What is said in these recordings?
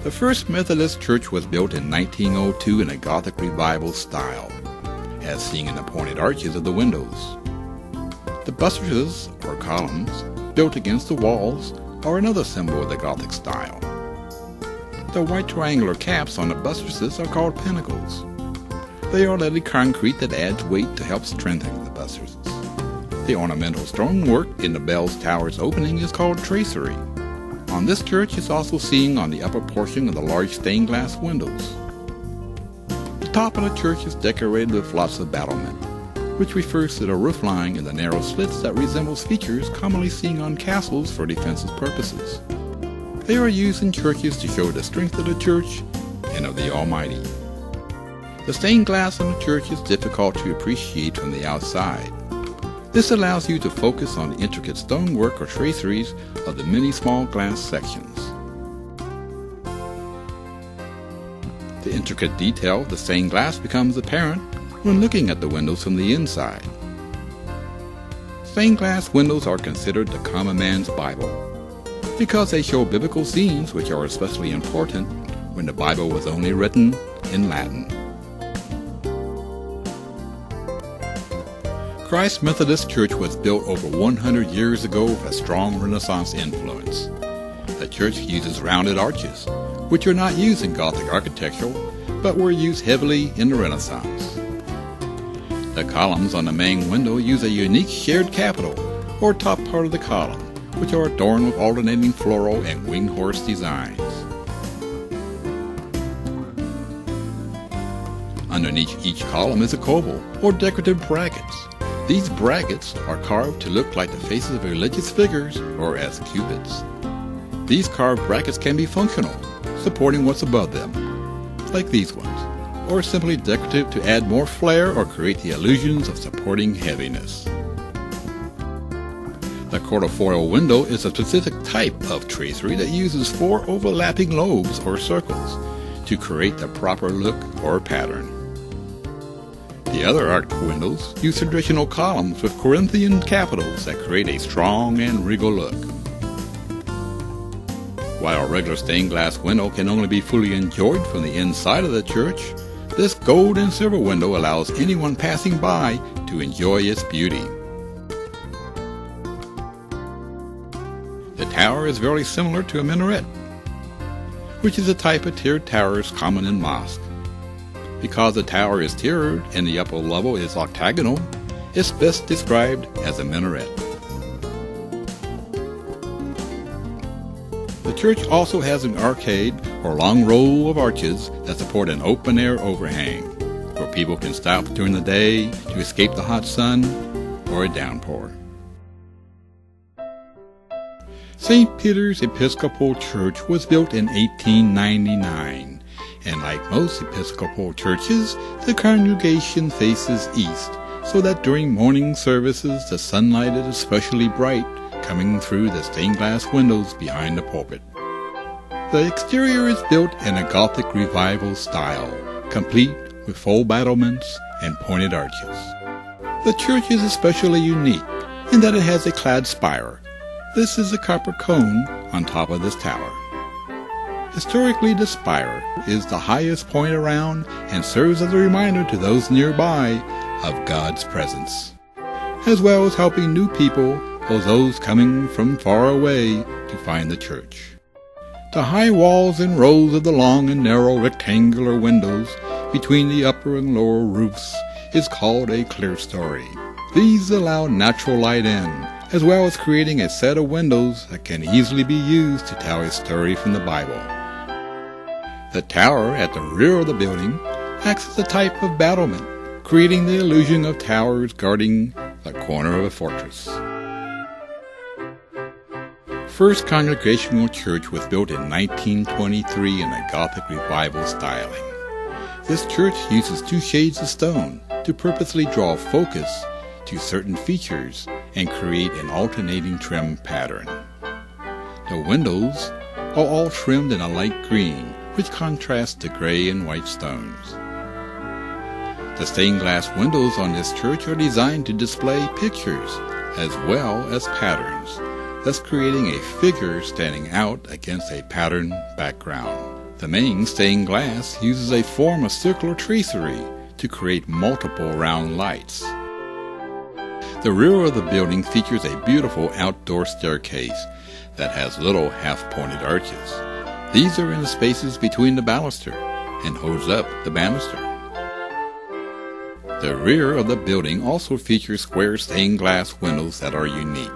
The first Methodist church was built in 1902 in a Gothic Revival style, as seen in the pointed arches of the windows. The buttresses, or columns, built against the walls are another symbol of the Gothic style. The white triangular caps on the buttresses are called pinnacles. They are leaded concrete that adds weight to help strengthen the buttresses. The ornamental stonework in the bell's tower's opening is called tracery. On this church is also seen on the upper portion of the large stained glass windows. The top of the church is decorated with lots of battlement, which refers to the roof line and the narrow slits that resembles features commonly seen on castles for defensive purposes. They are used in churches to show the strength of the church and of the Almighty. The stained glass on the church is difficult to appreciate from the outside. This allows you to focus on the intricate stonework or traceries of the many small glass sections. The intricate detail of the stained glass becomes apparent when looking at the windows from the inside. Stained glass windows are considered the common man's Bible because they show biblical scenes which are especially important when the Bible was only written in Latin. Christ Methodist Church was built over 100 years ago with a strong Renaissance influence. The church uses rounded arches, which are not used in Gothic architecture, but were used heavily in the Renaissance. The columns on the main window use a unique shared capital, or top part of the column, which are adorned with alternating floral and winged horse designs. Underneath each column is a corbel, or decorative brackets. These brackets are carved to look like the faces of religious figures, or as cupids. These carved brackets can be functional, supporting what's above them, like these ones, or simply decorative to add more flair or create the illusions of supporting heaviness. The quarterfoil window is a specific type of tracery that uses 4 overlapping lobes or circles to create the proper look or pattern. The other arched windows use traditional columns with Corinthian capitals that create a strong and regal look. While a regular stained glass window can only be fully enjoyed from the inside of the church, this gold and silver window allows anyone passing by to enjoy its beauty. The tower is very similar to a minaret, which is a type of tiered towers common in mosques. Because the tower is tiered and the upper level is octagonal, it's best described as a minaret. The church also has an arcade or long row of arches that support an open-air overhang, where people can stop during the day to escape the hot sun or a downpour. Saint Peter's Episcopal Church was built in 1899. And like most Episcopal churches, the congregation faces east, so that during morning services the sunlight is especially bright, coming through the stained glass windows behind the pulpit. The exterior is built in a Gothic Revival style, complete with full battlements and pointed arches. The church is especially unique in that it has a clad spire. This is a copper cone on top of this tower. Historically, the spire is the highest point around and serves as a reminder to those nearby of God's presence, as well as helping new people or those coming from far away to find the church. The high walls and rows of the long and narrow rectangular windows between the upper and lower roofs is called a clerestory. These allow natural light in, as well as creating a set of windows that can easily be used to tell a story from the Bible. The tower at the rear of the building acts as a type of battlement, creating the illusion of towers guarding the corner of a fortress. First Congregational Church was built in 1923 in a Gothic Revival styling. This church uses 2 shades of stone to purposely draw focus to certain features and create an alternating trim pattern. The windows are all trimmed in a light green, which contrasts the gray and white stones. The stained glass windows on this church are designed to display pictures as well as patterns, thus creating a figure standing out against a patterned background. The main stained glass uses a form of circular tracery to create multiple round lights. The rear of the building features a beautiful outdoor staircase that has little half-pointed arches. These are in the spaces between the baluster and holds up the banister. The rear of the building also features square stained glass windows that are unique.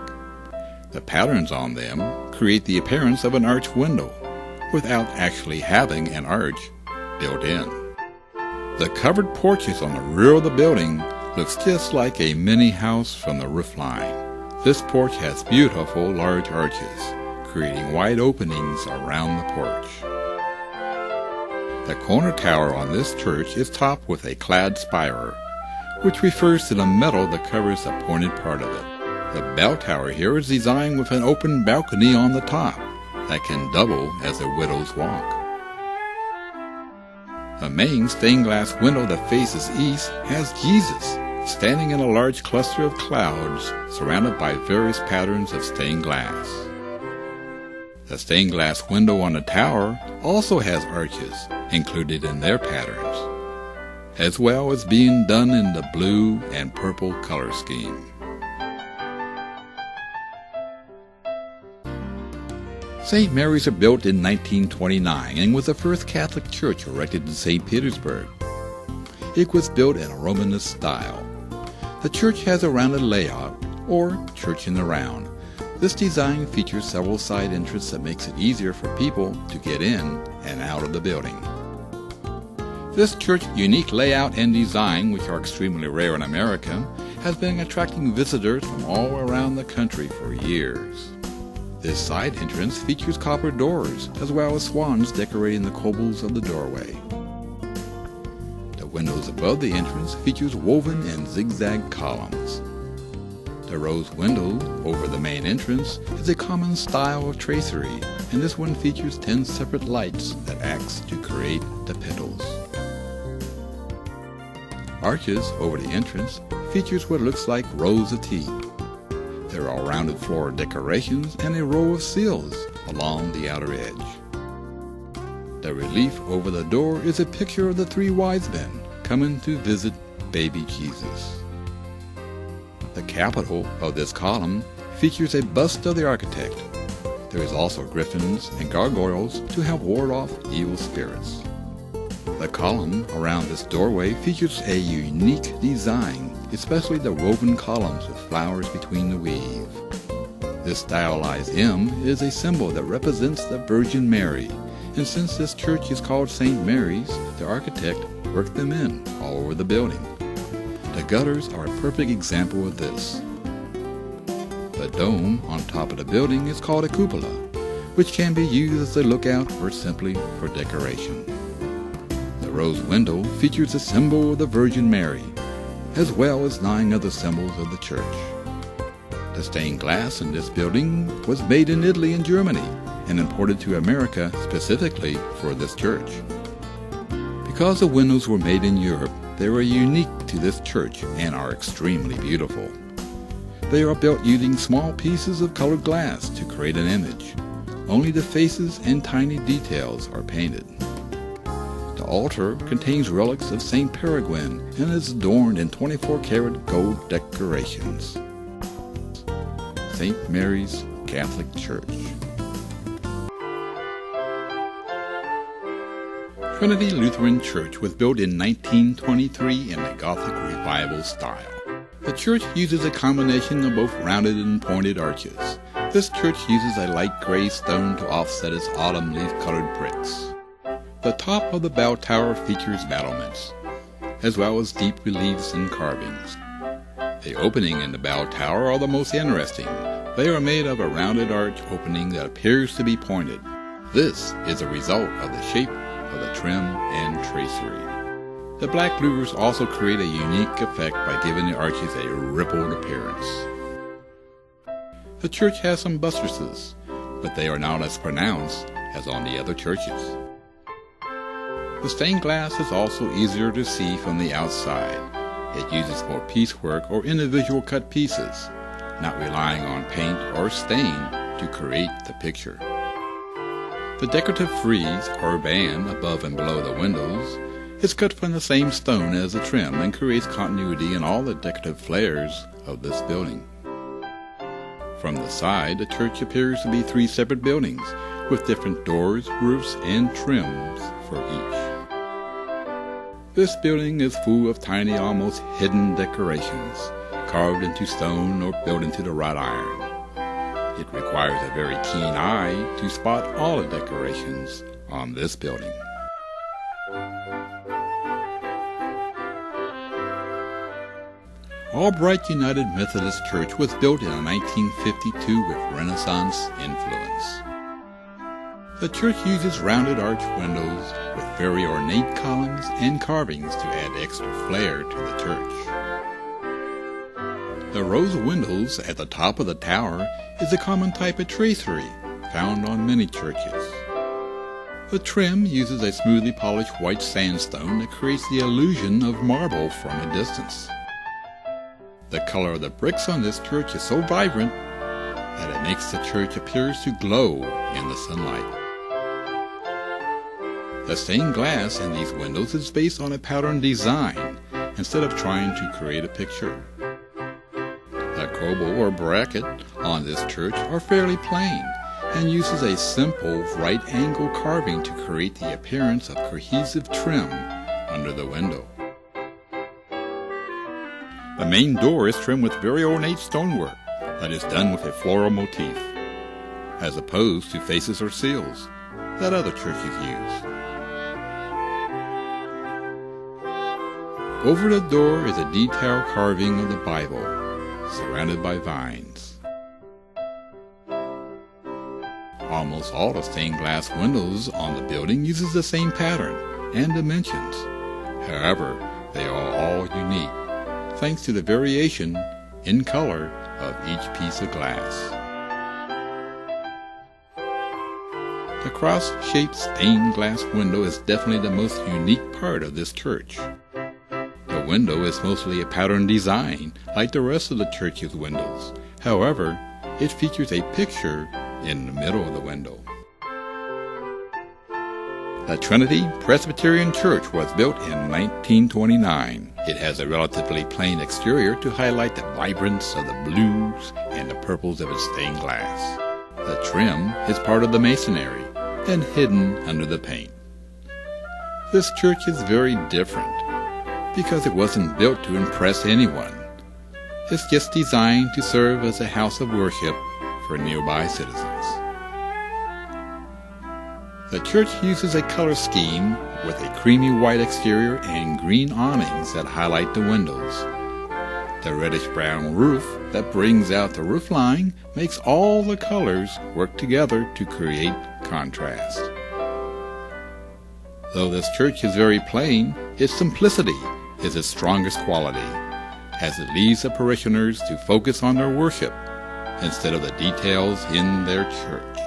The patterns on them create the appearance of an arch window without actually having an arch built in. The covered porches on the rear of the building looks just like a mini house from the roof line. This porch has beautiful large arches, creating wide openings around the porch. The corner tower on this church is topped with a clad spire, which refers to the metal that covers the pointed part of it. The bell tower here is designed with an open balcony on the top that can double as a widow's walk. The main stained glass window that faces east has Jesus standing in a large cluster of clouds surrounded by various patterns of stained glass. The stained glass window on the tower also has arches included in their patterns, as well as being done in the blue and purple color scheme. St. Mary's are built in 1929 and was the first Catholic church erected in Saint Petersburg. It was built in a Romanesque style. The church has a rounded layout, or church in the round. This design features several side entrances that makes it easier for people to get in and out of the building. This church's unique layout and design, which are extremely rare in America, has been attracting visitors from all around the country for years. This side entrance features copper doors, as well as swans decorating the corbels of the doorway. The windows above the entrance features woven and zigzag columns. The rose window over the main entrance is a common style of tracery, and this one features 10 separate lights that acts to create the petals. Arches over the entrance features what looks like rows of teeth. There are rounded floor decorations and a row of seals along the outer edge. The relief over the door is a picture of the three wise men coming to visit baby Jesus. The capital of this column features a bust of the architect. There is also griffins and gargoyles to help ward off evil spirits. The column around this doorway features a unique design, especially the woven columns with flowers between the weave. This stylized M is a symbol that represents the Virgin Mary, and since this church is called St. Mary's, the architect worked them in all over the building. The gutters are a perfect example of this. The dome on top of the building is called a cupola, which can be used as a lookout or simply for decoration. The rose window features a symbol of the Virgin Mary, as well as 9 other symbols of the church. The stained glass in this building was made in Italy and Germany and imported to America specifically for this church. Because the windows were made in Europe, they were unique to this church and are extremely beautiful. They are built using small pieces of colored glass to create an image. Only the faces and tiny details are painted. The altar contains relics of Saint Peregrine and is adorned in 24-karat gold decorations. St. Mary's Catholic Church. Trinity Lutheran Church was built in 1923 in the Gothic Revival style. The church uses a combination of both rounded and pointed arches. This church uses a light gray stone to offset its autumn leaf-colored bricks. The top of the bell tower features battlements, as well as deep reliefs and carvings. The opening in the bell tower are the most interesting. They are made of a rounded arch opening that appears to be pointed. This is a result of the shape of the trim and tracery. The black louvers also create a unique effect by giving the arches a rippled appearance. The church has some buttresses, but they are not as pronounced as on the other churches. The stained glass is also easier to see from the outside. It uses more piecework or individual cut pieces, not relying on paint or stain to create the picture. The decorative frieze, or band, above and below the windows, is cut from the same stone as the trim and creates continuity in all the decorative flares of this building. From the side, the church appears to be three separate buildings, with different doors, roofs, and trims for each. This building is full of tiny, almost hidden decorations, carved into stone or built into the wrought iron. It requires a very keen eye to spot all the decorations on this building. Albright United Methodist Church was built in 1952 with Renaissance influence. The church uses rounded arch windows with very ornate columns and carvings to add extra flair to the church. The rows of windows at the top of the tower is a common type of tracery found on many churches. The trim uses a smoothly polished white sandstone that creates the illusion of marble from a distance. The color of the bricks on this church is so vibrant that it makes the church appear to glow in the sunlight. The stained glass in these windows is based on a pattern design instead of trying to create a picture. The corbel or bracket on this church are fairly plain and uses a simple right angle carving to create the appearance of cohesive trim under the window. The main door is trimmed with very ornate stonework that is done with a floral motif, as opposed to faces or seals that other churches use. Over the door is a detailed carving of the Bible, surrounded by vines. Almost all the stained glass windows on the building uses the same pattern and dimensions. However, they are all unique, thanks to the variation in color of each piece of glass. The cross-shaped stained glass window is definitely the most unique part of this church. The window is mostly a pattern design like the rest of the church's windows. However, it features a picture in the middle of the window. The Trinity Presbyterian Church was built in 1929. It has a relatively plain exterior to highlight the vibrance of the blues and the purples of its stained glass. The trim is part of the masonry and hidden under the paint. This church is very different because it wasn't built to impress anyone. It's just designed to serve as a house of worship for nearby citizens. The church uses a color scheme with a creamy white exterior and green awnings that highlight the windows. The reddish-brown roof that brings out the roof line makes all the colors work together to create contrast. Though this church is very plain, its simplicity is its strongest quality, as it leads the parishioners to focus on their worship instead of the details in their church.